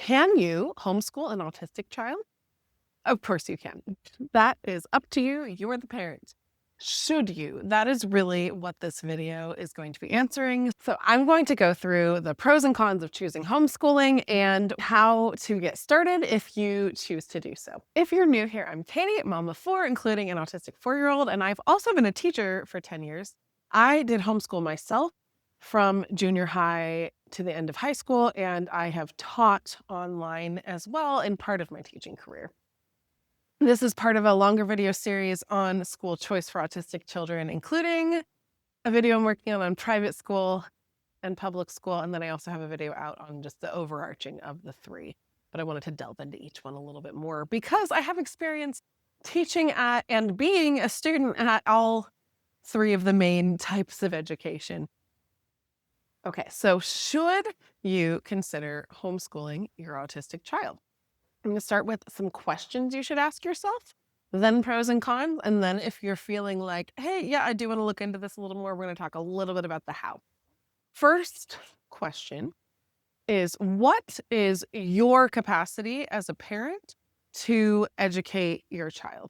Can you homeschool an autistic child? Of course you can. That is up to you. You are the parent. Should you? That is really what this video is going to be answering. So I'm going to go through the pros and cons of choosing homeschooling and how to get started if you choose to do so. If you're new here, I'm Katie, mom of 4, including an autistic 4-year-old, and I've also been a teacher for 10 years. I did homeschool myself from junior high to the end of high school, and I have taught online as well in part of my teaching career. This is part of a longer video series on school choice for autistic children, including a video I'm working on private school and public school. And then I also have a video out on just the overarching of the 3. But I wanted to delve into each one a little bit more because I have experience teaching at and being a student at all 3 of the main types of education. Okay, so should you consider homeschooling your autistic child? I'm going to start with some questions you should ask yourself, then pros and cons. And then if you're feeling like, hey, yeah, I do want to look into this a little more, we're going to talk a little bit about the how. First question is, what is your capacity as a parent to educate your child?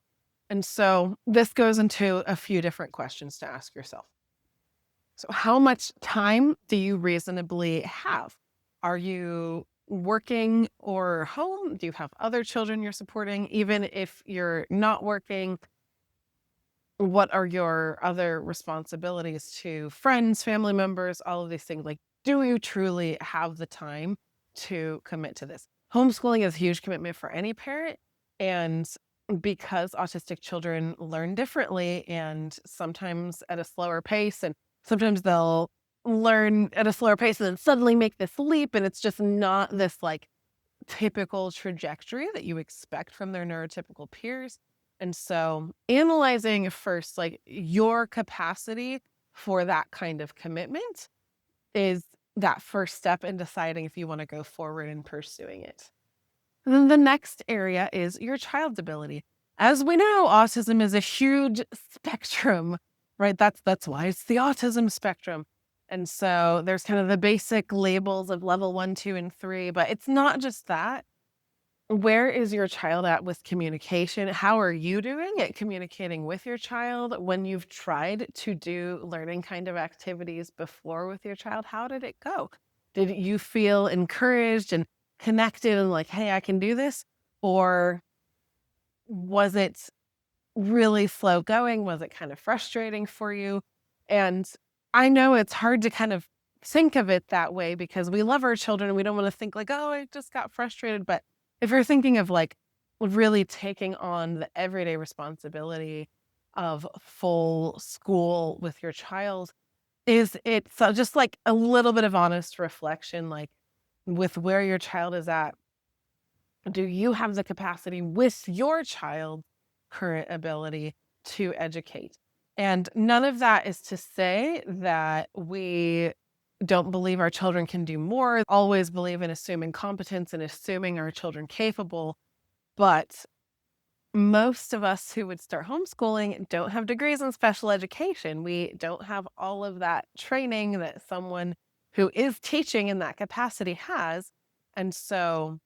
And so this goes into a few different questions to ask yourself. So how much time do you reasonably have? Are you working or home? Do you have other children you're supporting? Even if you're not working, what are your other responsibilities to friends, family members, all of these things? Like, do you truly have the time to commit to this? Homeschooling is a huge commitment for any parent. And because autistic children learn differently and sometimes at a slower pace, and sometimes they'll learn at a slower pace and then suddenly make this leap, and it's just not this like typical trajectory that you expect from their neurotypical peers. And so analyzing first, like your capacity for that kind of commitment is that first step in deciding if you want to go forward in pursuing it. And then the next area is your child's ability. As we know, autism is a huge spectrum, right? That's why it's the autism spectrum. And so there's kind of the basic labels of level 1, 2, and 3, but it's not just that. Where is your child at with communication? How are you doing at communicating with your child? When you've tried to do learning kind of activities before with your child, how did it go? Did you feel encouraged and connected and like, hey, I can do this? Or was it really slow going? Was it kind of frustrating for you? And I know it's hard to kind of think of it that way because we love our children and we don't want to think like, oh, I just got frustrated. But if you're thinking of like really taking on the everyday responsibility of full school with your child, is it so just like a little bit of honest reflection, like with where your child is at? Do you have the capacity with your child's current ability to educate? And none of that is to say that we don't believe our children can do more, always believe in assuming competence and assuming our children capable. But most of us who would start homeschooling don't have degrees in special education. We don't have all of that training that someone who is teaching in that capacity has. And so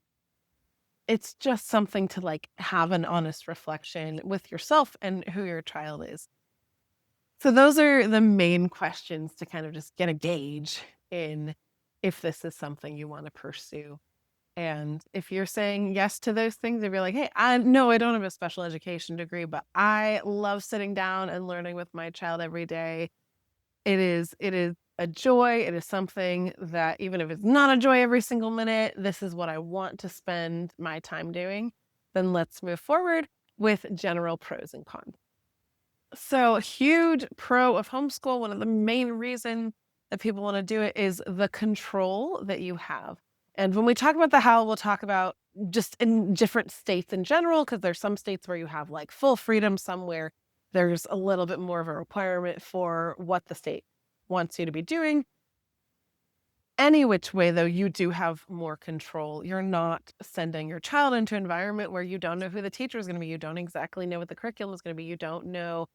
it's just something to like have an honest reflection with yourself and who your child is. So those are the main questions to kind of just get a gauge in if this is something you want to pursue. And if you're saying yes to those things, if you're like, hey, I know I don't have a special education degree, but I love sitting down and learning with my child every day. It is a joy. It is something that even if it's not a joy every single minute, this is what I want to spend my time doing. Then let's move forward with general pros and cons. So huge pro of homeschool, one of the main reasons that people want to do it is the control that you have. And when we talk about the how, we'll talk about just in different states in general, because there's some states where you have like full freedom, somewhere there's a little bit more of a requirement for what the state wants you to be doing. Any which way, though, you do have more control. You're not sending your child into an environment where you don't know who the teacher is going to be. You don't exactly know what the curriculum is going to be. You don't know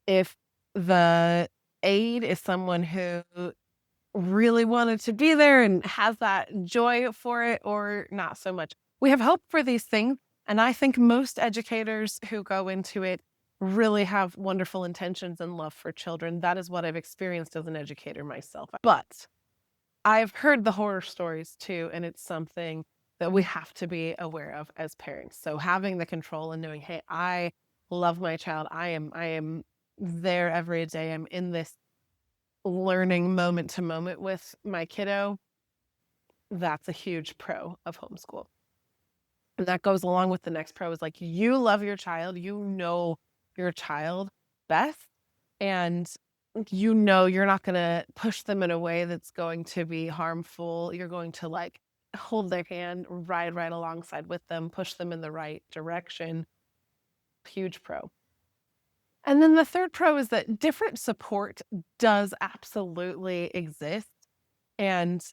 if the aide is someone who really wanted to be there and has that joy for it, or not so much. We have hope for these things. And I think most educators who go into it really have wonderful intentions and love for children. That is what I've experienced as an educator myself. But I've heard the horror stories too, and it's something that we have to be aware of as parents. So having the control and knowing, hey, I love my child. I am there every day. I'm in this learning moment to moment with my kiddo. That's a huge pro of homeschool. And that goes along with the next pro is like, you love your child, you know your child best, and you know you're not going to push them in a way that's going to be harmful. You're going to like hold their hand, ride right alongside with them, push them in the right direction. Huge pro. And then the third pro is that different support does absolutely exist. And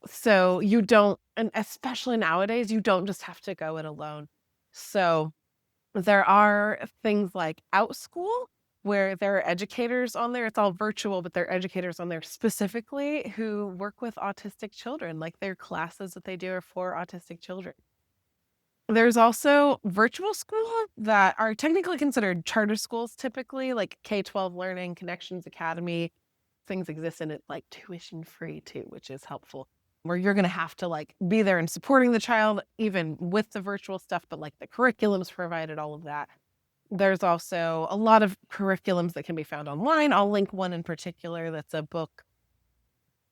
so you don't, and especially nowadays, you don't just have to go it alone. So there are things like OutSchool, where there are educators on there. It's all virtual, but there are educators on there specifically who work with autistic children. Like their classes that they do are for autistic children. There's also virtual school that are technically considered charter schools, typically like K-12 Learning, Connections Academy. Things exist in it like tuition free too, which is helpful, where you're going to have to like be there and supporting the child even with the virtual stuff, but like the curriculum's provided, all of that. There's also a lot of curriculums that can be found online. I'll link one in particular that's a book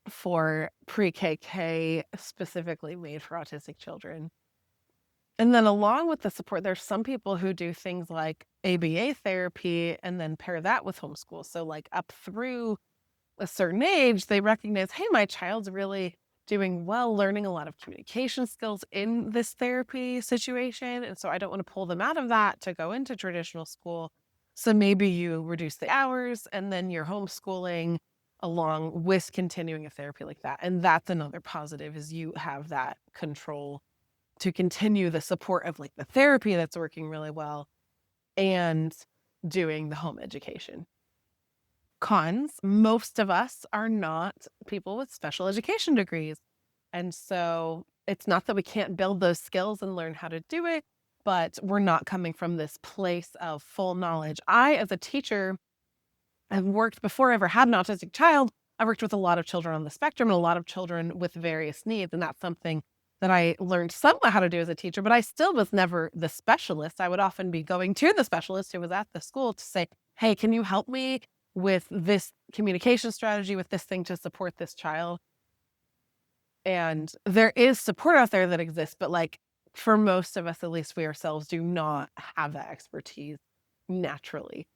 for pre-KK specifically made for autistic children. And then along with the support, there's some people who do things like ABA therapy and then pair that with homeschool. So like up through a certain age, they recognize, hey, my child's really doing well, learning a lot of communication skills in this therapy situation. And so I don't want to pull them out of that to go into traditional school. So maybe you reduce the hours and then you're homeschooling along with continuing a therapy like that. And that's another positive, is you have that control to continue the support of like the therapy that's working really well and doing the home education. Cons, most of us are not people with special education degrees. And so it's not that we can't build those skills and learn how to do it, but we're not coming from this place of full knowledge. I, as a teacher, have worked before I ever had an autistic child. I worked with a lot of children on the spectrum and a lot of children with various needs. And that's something that I learned somewhat how to do as a teacher, but I still was never the specialist. I would often be going to the specialist who was at the school to say, hey, can you help me with this communication strategy, with this thing to support this child? And there is support out there that exists, but like for most of us, at least we ourselves do not have that expertise naturally.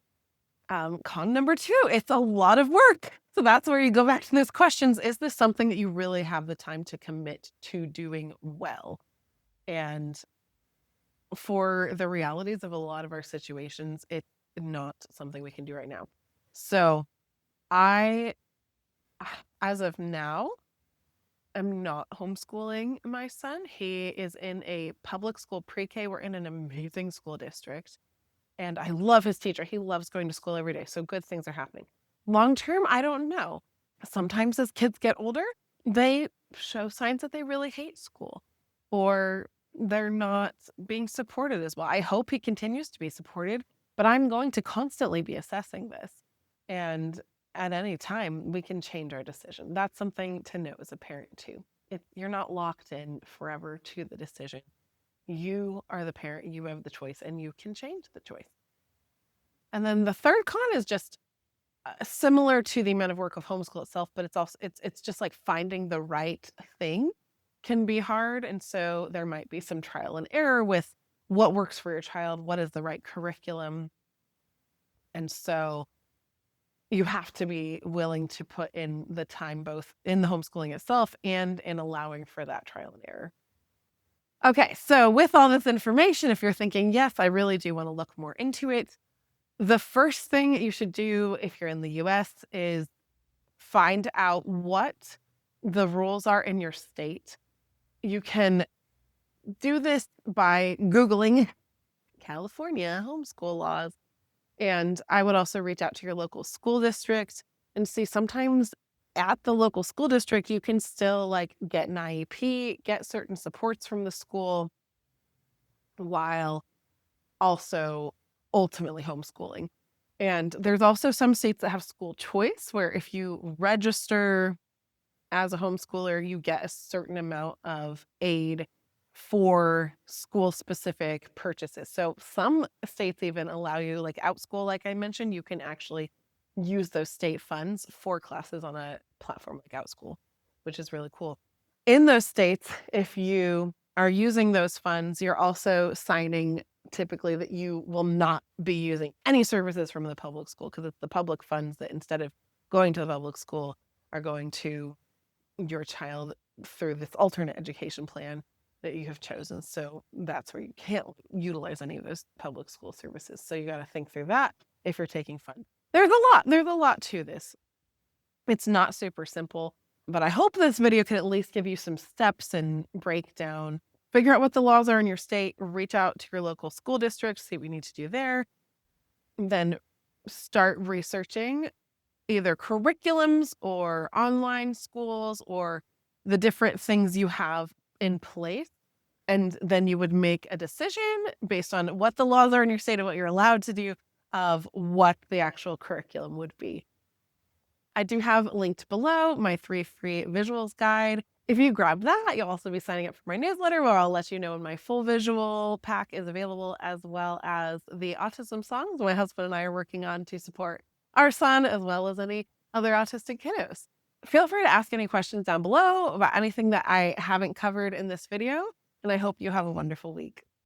Con number 2, it's a lot of work. So that's where you go back to those questions. Is this something that you really have the time to commit to doing well? And for the realities of a lot of our situations, it's not something we can do right now. So I, as of now, am not homeschooling my son. He is in a public school pre-K. We're in an amazing school district. And I love his teacher. He loves going to school every day. So good things are happening. Long term, I don't know. Sometimes as kids get older, they show signs that they really hate school or they're not being supported as well. I hope he continues to be supported, but I'm going to constantly be assessing this. And at any time, we can change our decision. That's something to know as a parent too. You're not locked in forever to the decision. You are the parent, you have the choice, and you can change the choice. And then the third con is just similar to the amount of work of homeschool itself, but it's just like finding the right thing can be hard. And so there might be some trial and error with what works for your child, what is the right curriculum. And so you have to be willing to put in the time, both in the homeschooling itself and in allowing for that trial and error. Okay, so with all this information, if you're thinking, yes, I really do want to look more into it, the first thing you should do if you're in the US is find out what the rules are in your state. You can do this by Googling California homeschool laws. And I would also reach out to your local school district and see, sometimes at the local school district, you can still like get an IEP, get certain supports from the school while also ultimately homeschooling. And there's also some states that have school choice where if you register as a homeschooler, you get a certain amount of aid for school specific purchases. So some states even allow you, like OutSchool, like I mentioned, you can actually use those state funds for classes on a platform like OutSchool, which is really cool. In those states, if you are using those funds, you're also signing typically that you will not be using any services from the public school, because it's the public funds that instead of going to the public school are going to your child through this alternate education plan that you have chosen. So that's where you can't utilize any of those public school services. So you got to think through that if you're taking funds. There's a lot to this. It's not super simple, but I hope this video can at least give you some steps and breakdown. Figure out what the laws are in your state, reach out to your local school district, see what you need to do there. Then start researching either curriculums or online schools or the different things you have in place. And then you would make a decision based on what the laws are in your state and what you're allowed to do of what the actual curriculum would be. I do have linked below my 3 free visuals guide. If you grab that, you'll also be signing up for my newsletter where I'll let you know when my full visual pack is available, as well as the autism songs my husband and I are working on to support our son, as well as any other autistic kiddos. Feel free to ask any questions down below about anything that I haven't covered in this video, and I hope you have a wonderful week.